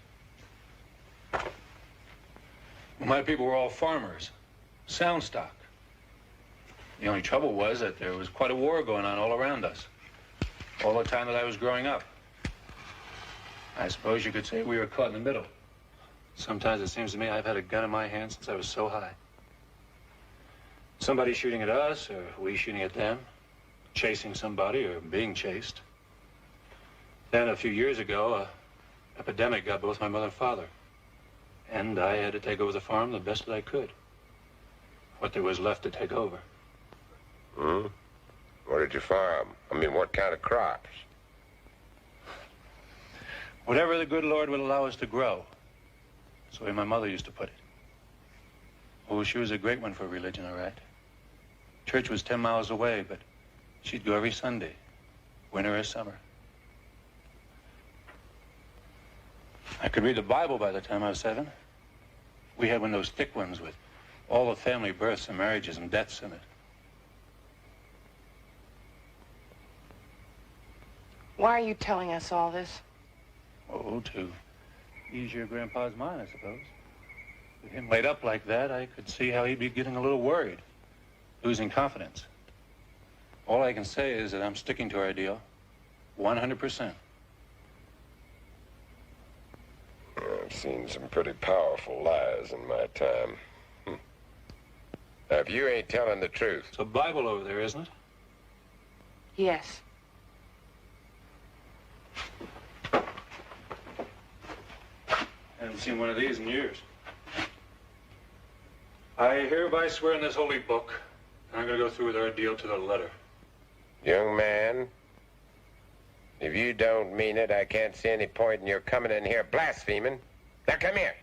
My people were all farmers. Sound stock. The only trouble was that there was quite a war going on all around us. All the time that I was growing up. I suppose you could say we were caught in the middle. Sometimes it seems to me I've had a gun in my hand since I was so high. Somebody shooting at us, or we shooting at them. Chasing somebody, or being chased. Then a few years ago, an epidemic got both my mother and father. And I had to take over the farm the best that I could. What there was left to take over. Hmm? What did you farm? I mean, what kind of crops? Whatever the good Lord would allow us to grow. That's the way my mother used to put it. Oh, she was a great one for religion, all right. Church was 10 miles away, but she'd go every Sunday, winter or summer. I could read the Bible by the time I was 7. We had one of those thick ones with all the family births and marriages and deaths in it. Why are you telling us all this? Oh, to ease your grandpa's mind, I suppose. With him laid up like that, I could see how he'd be getting a little worried, losing confidence. All I can say is that I'm sticking to our deal 100%. I've seen some pretty powerful lies in my time. Now, if you ain't telling the truth... It's a Bible over there, isn't it? Yes. Haven't seen one of these in years. I hereby swear in this holy book, and I'm going to go through with our deal to the letter. Young man, if you don't mean it, I can't see any point in your coming in here blaspheming. Now come here.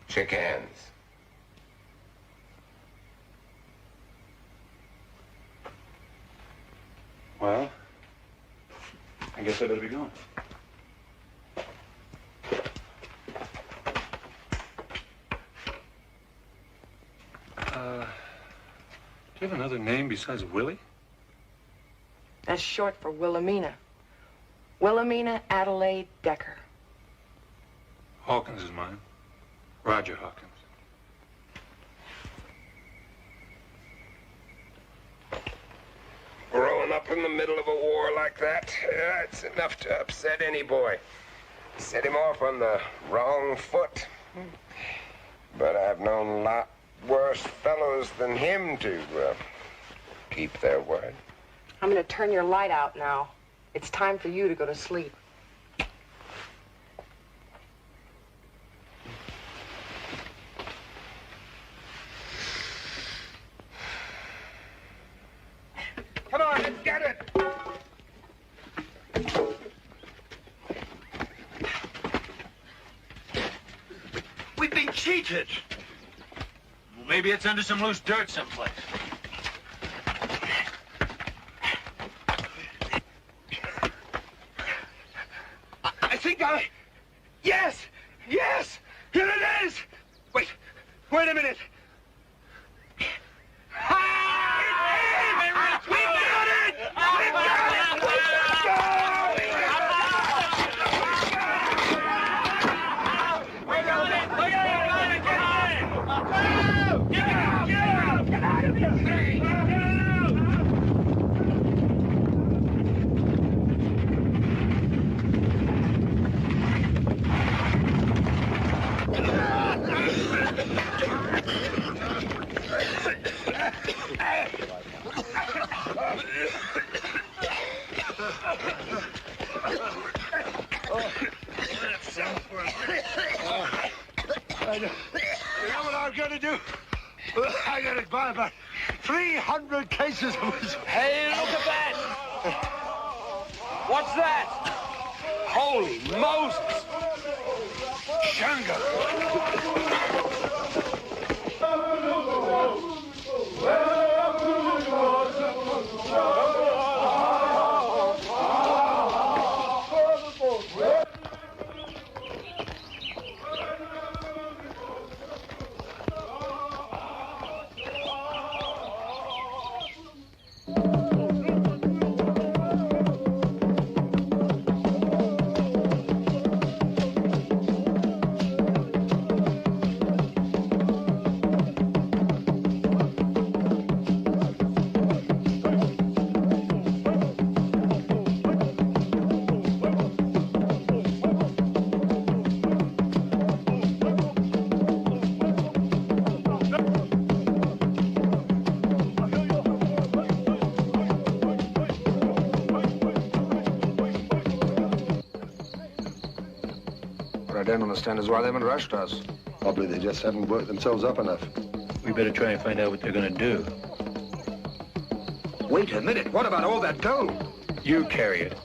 Shake hands. Well, I guess I better be going. Do you have another name besides Willie? That's short for Wilhelmina. Wilhelmina Adelaide Decker. Hawkins is mine. Roger Hawkins. Growing up in the middle of a war like that, it's enough to upset any boy. Set him off on the wrong foot. But I've known a lot worse fellows than him to keep their word. I'm going to turn your light out now. It's time for you to go to sleep. Come on, let's get it! We've been cheated. Well, maybe it's under some loose dirt someplace. Yes! Yes! Here it is! Wait a minute. You know what I'm going to do? I'm going to buy about 300 cases of whiskey. Hey, look at that! What's that? Holy Moses! Shango. What I don't understand is why they haven't rushed us. Probably they just haven't worked themselves up enough. We better try and find out what they're gonna do. Wait a minute. What about all that gold? You carry it.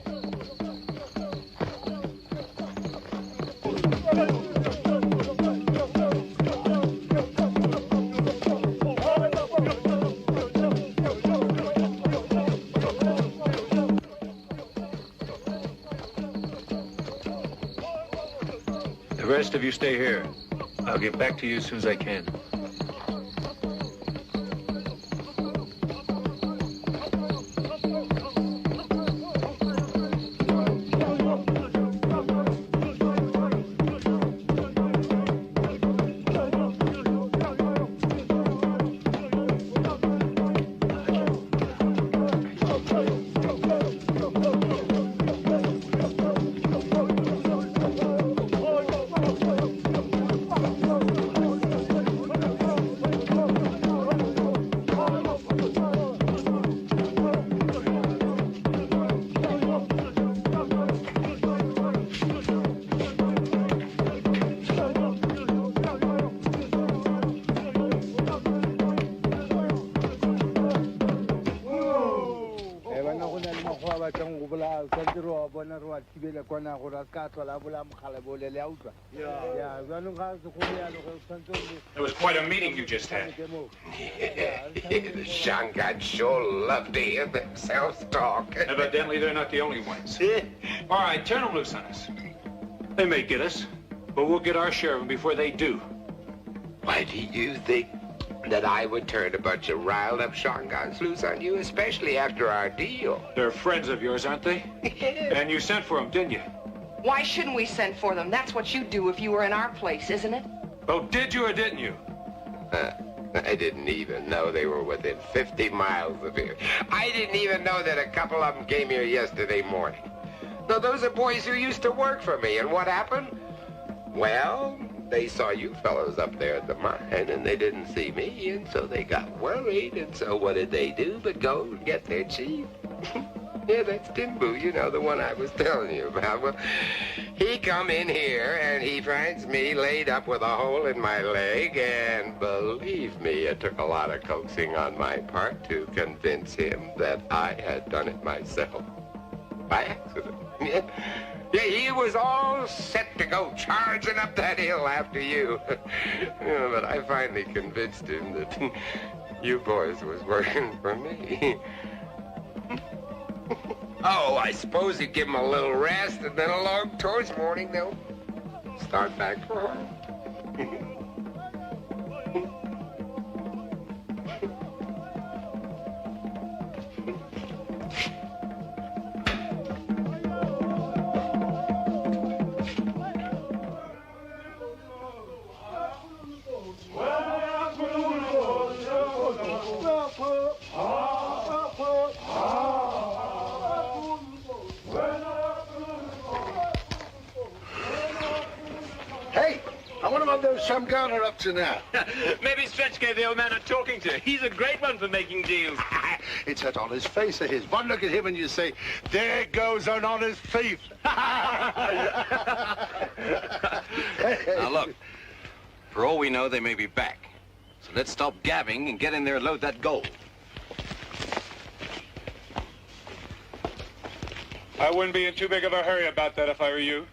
The rest of you stay here. I'll get back to you as soon as I can. It was quite a meeting you just had. The Shanghai sure love to hear themselves talk. Evidently, they're not the only ones. All right, turn them loose on us. They may get us, but we'll get our share of them before they do. Why do you think that I would turn a bunch of riled-up Shangans loose on you, especially after our deal? They're friends of yours, aren't they? And you sent for them, didn't you? Why shouldn't we send for them? That's what you'd do if you were in our place, isn't it? Oh, did you or didn't you? I didn't even know they were within 50 miles of here. I didn't even know that a couple of them came here yesterday morning. Now, those are boys who used to work for me, and what happened? Well, they saw you fellows up there at the mine, and they didn't see me, and so they got worried, and so what did they do but go and get their chief? Yeah, that's Timbu, you know, the one I was telling you about. Well, he come in here, and he finds me laid up with a hole in my leg, and believe me, it took a lot of coaxing on my part to convince him that I had done it myself. By accident. Yeah, he was all set to go charging up that hill after you. Yeah, but I finally convinced him that you boys was working for me. Oh, I suppose you give them a little rest, and then along towards morning they'll start back for home. Shamgan are up to now. Maybe Stretch gave the old man a talking to. He's a great one for making deals. It's that honest face of his. One look at him and you say, there goes an honest thief. Now look, for all we know, they may be back. So let's stop gabbing and get in there and load that gold. I wouldn't be in too big of a hurry about that if I were you.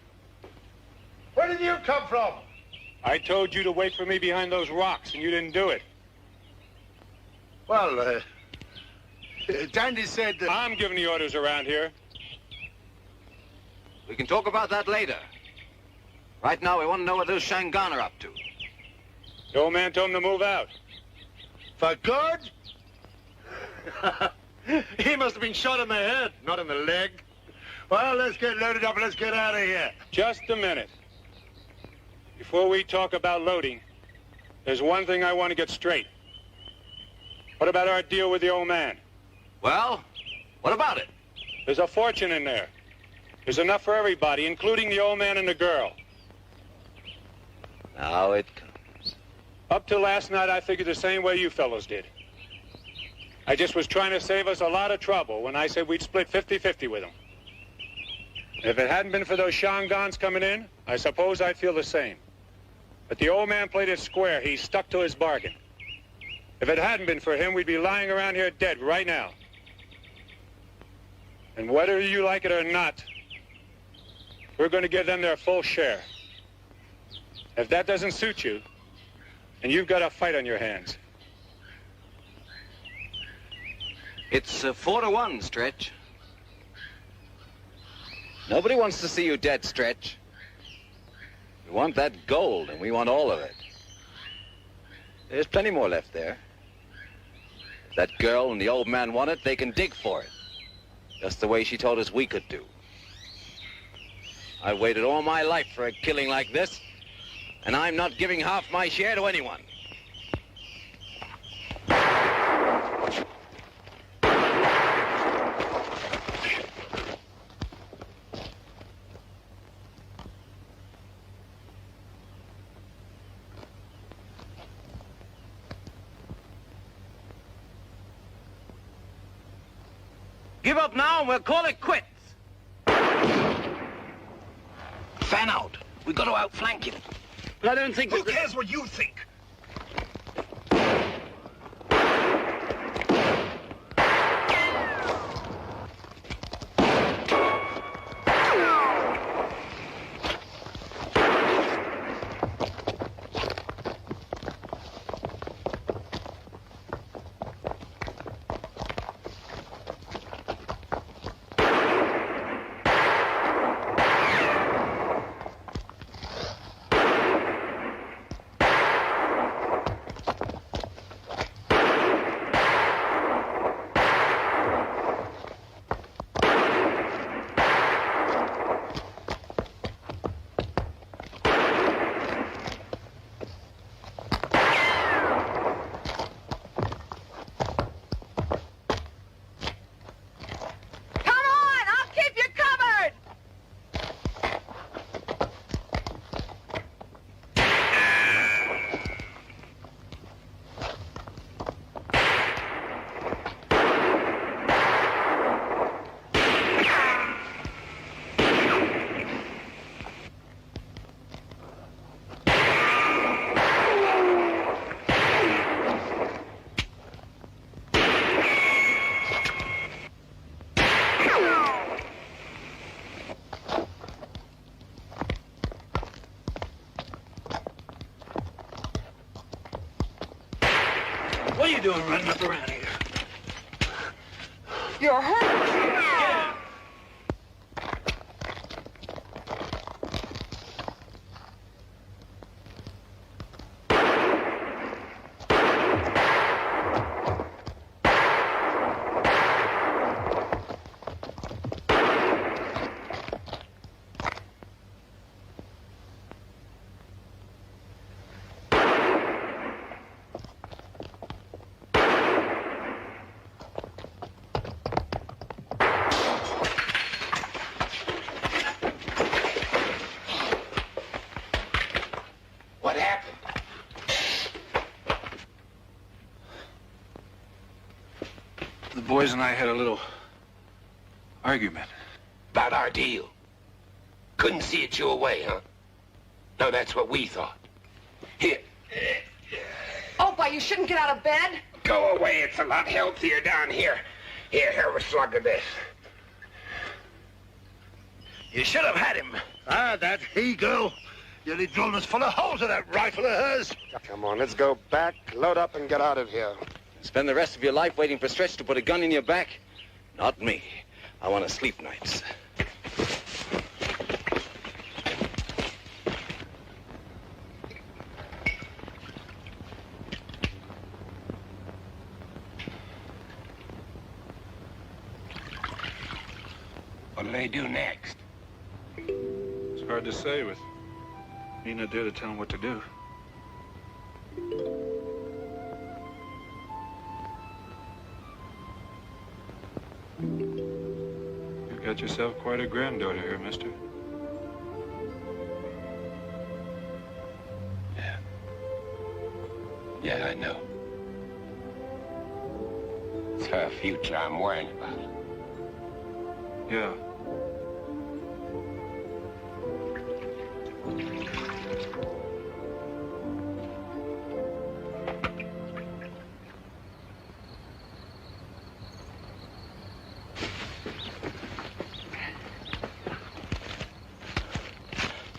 Where did you come from? I told you to wait for me behind those rocks, and you didn't do it. Well, Dandy said that... I'm giving the orders around here. We can talk about that later. Right now, we want to know what those Shangan are up to. The old man told him to move out. For good? He must have been shot in the head, not in the leg. Well, let's get loaded up and let's get out of here. Just a minute. Before we talk about loading, there's one thing I want to get straight. What about our deal with the old man? Well, what about it? There's a fortune in there. There's enough for everybody, including the old man and the girl. Now it comes. Up till last night, I figured the same way you fellows did. I just was trying to save us a lot of trouble when I said we'd split 50-50 with them. If it hadn't been for those Shangans coming in, I suppose I feel the same. But the old man played it square. He stuck to his bargain. If it hadn't been for him, we'd be lying around here dead right now. And whether you like it or not, we're going to give them their full share. If that doesn't suit you, then you've got a fight on your hands. It's 4-1, Stretch. Nobody wants to see you dead, Stretch. We want that gold, and we want all of it. There's plenty more left there. If that girl and the old man want it, they can dig for it. Just the way she told us we could do. I waited all my life for a killing like this, and I'm not giving half my share to anyone. Give up now and we'll call it quits. Fan out. We've got to outflank him. But I don't think... Who cares what you think? What are you doing running up around here? You're hurt. Yeah. What happened? The boys and I had a little argument. About our deal. Couldn't see it your way, huh? No, that's what we thought. Here. Opa, you shouldn't get out of bed. Go away. It's a lot healthier down here. Here, have a slug of this. You should have had him. Ah, that he-girl. Nearly drilled us full of holes with that rifle of hers. Come on, let's go back, load up, and get out of here. Spend the rest of your life waiting for Stretch to put a gun in your back? Not me. I want to sleep nights. What'll they do next? It's hard to say with me not there to tell them what to do. You've got yourself quite a granddaughter here, mister. Yeah, I know. It's her future I'm worrying about. Yeah.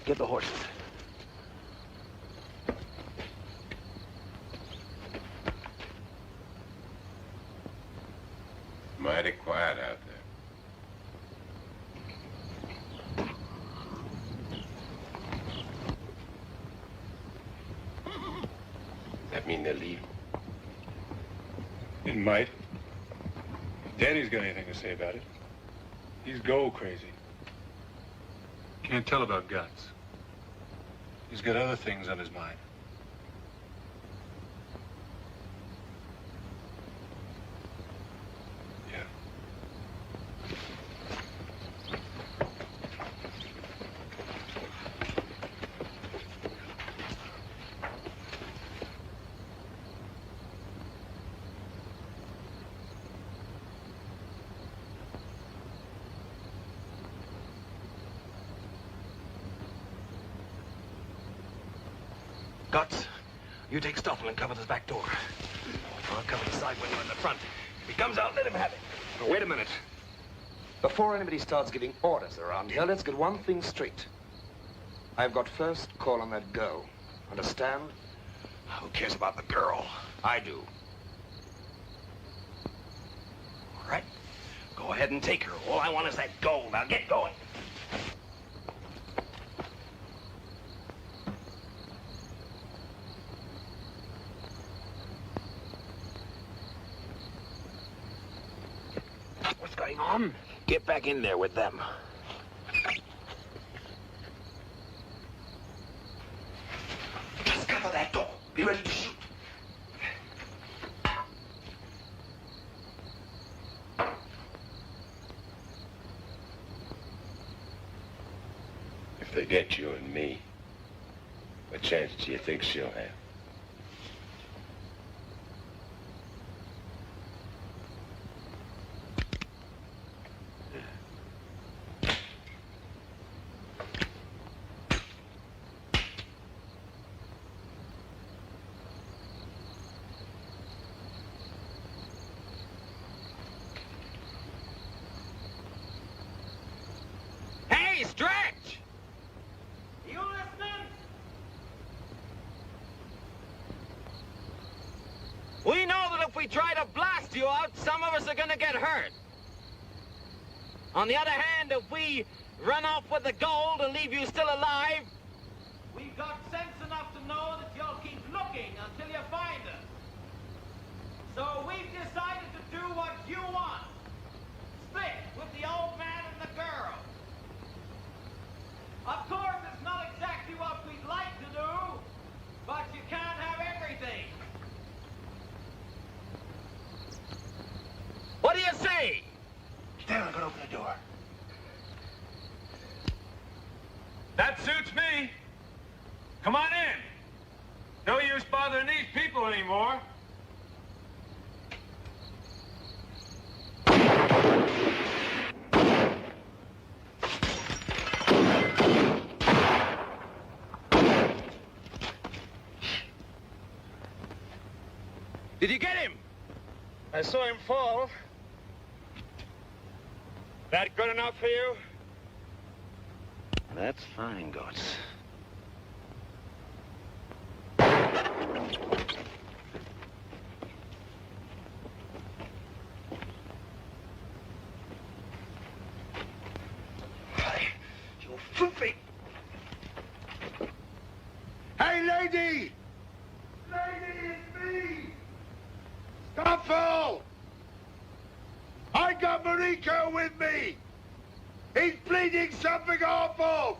Get the horses. Mighty quiet out there. Does that mean they're leaving? It might. Danny's got anything to say about it. He's gold crazy. Can't tell about guns. He's got other things on his mind. Yeah. Guts, you take Stoffel and cover this back door. I'll cover the side window in the front. If he comes out, let him have it. Now, wait a minute. Before anybody starts giving orders around here, let's get one thing straight. I've got first call on that girl. Understand? Who cares about the girl? I do. All right. Go ahead and take her. All I want is that gold. Now get going. What's going on? Get back in there with them. Just cover that door. Be ready to shoot. If they get you and me, what chance do you think she'll have? Hey, Stretch! You listening? We know that if we try to blast you out, some of us are gonna get hurt. On the other hand, if we run off with the gold and leave you still alive, we've got sense enough to know that you'll keep looking until you find us. So we've decided to do what you want. Split with the old man and the girl. Of course, it's not exactly what we'd like to do, but you can't have everything. What do you say? Stand, I'm gonna open the door. That suits me. Come on in. No use bothering these people anymore. Did you get him? I saw him fall. That good enough for you? That's fine, Guts. You filthy! Hey, lady! Lady, it's me! Stoffel! I got Mariko with me! He's bleeding something awful!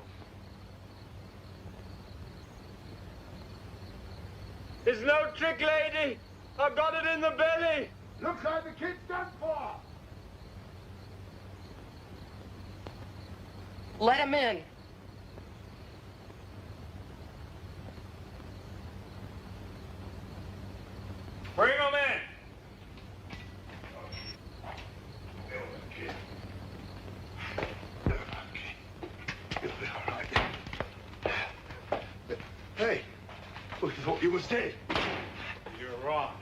It's no trick, lady. I've got it in the belly. Looks like the kid's done for! Let him in. Bring him in. Hey, we thought you was dead. You're wrong.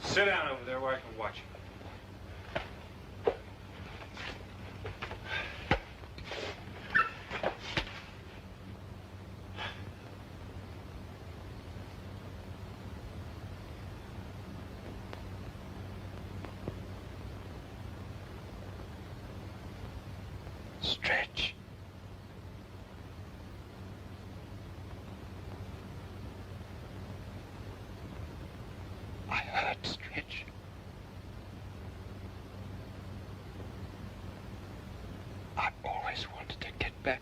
Sit down over there where I can watch you. Stretch. I heard Stretch. I always wanted to get back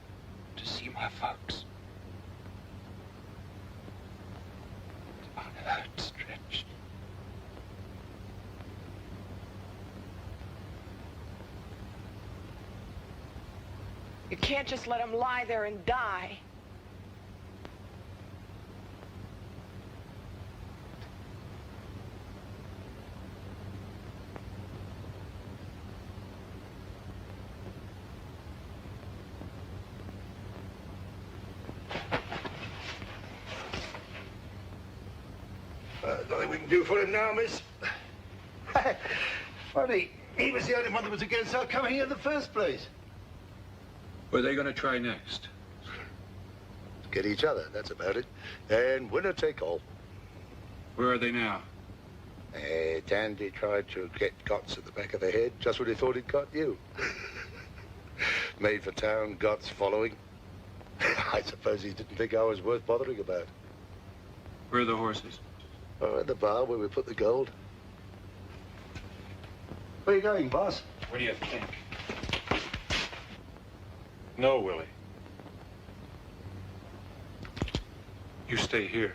to see my folks. I heard Stretch. You can't just let him lie there and die. Nothing we can do for him now, miss. Funny, he was the only one that was against our coming here in the first place. What are they going to try next? Get each other, that's about it. And winner take all. Where are they now? Dandy tried to get Gotts at the back of the head just when he thought he'd got you. Made for town, Gotts following. I suppose he didn't think I was worth bothering about. Where are the horses? Oh, at the bar where we put the gold. Where are you going, boss? What do you think? No, Willie. You stay here.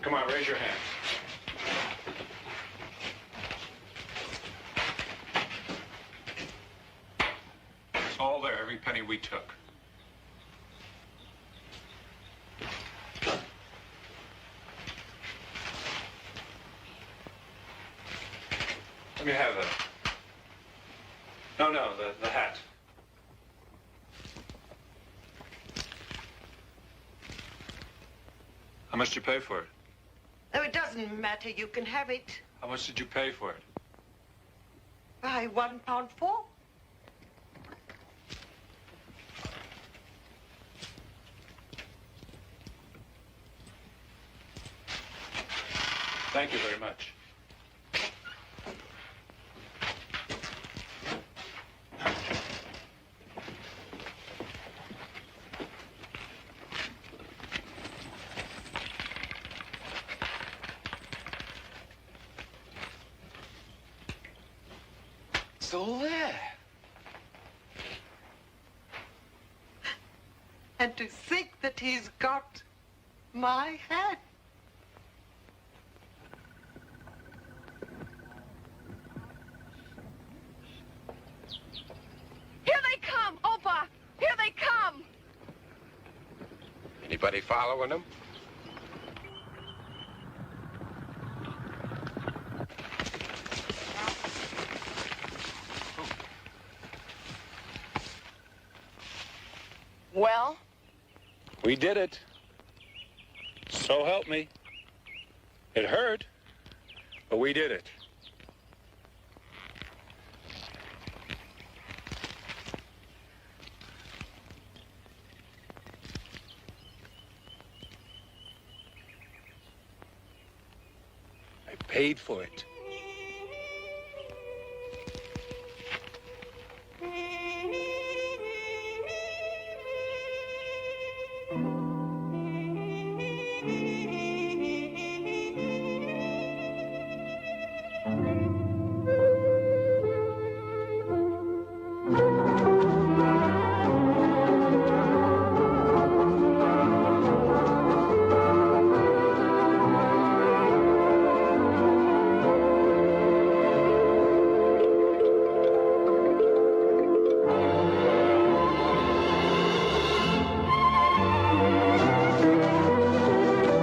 Come on, raise your hands. It's all there, every penny we took. Let me have that. No, the hat. How much did you pay for it? Oh, it doesn't matter. You can have it. How much did you pay for it? By £1.4. Thank you very much. It's all there. And to think that he's got my hat. Here they come, Opa! Here they come! Anybody following them? Well? We did it. So help me. It hurt, but we did it. paid for it.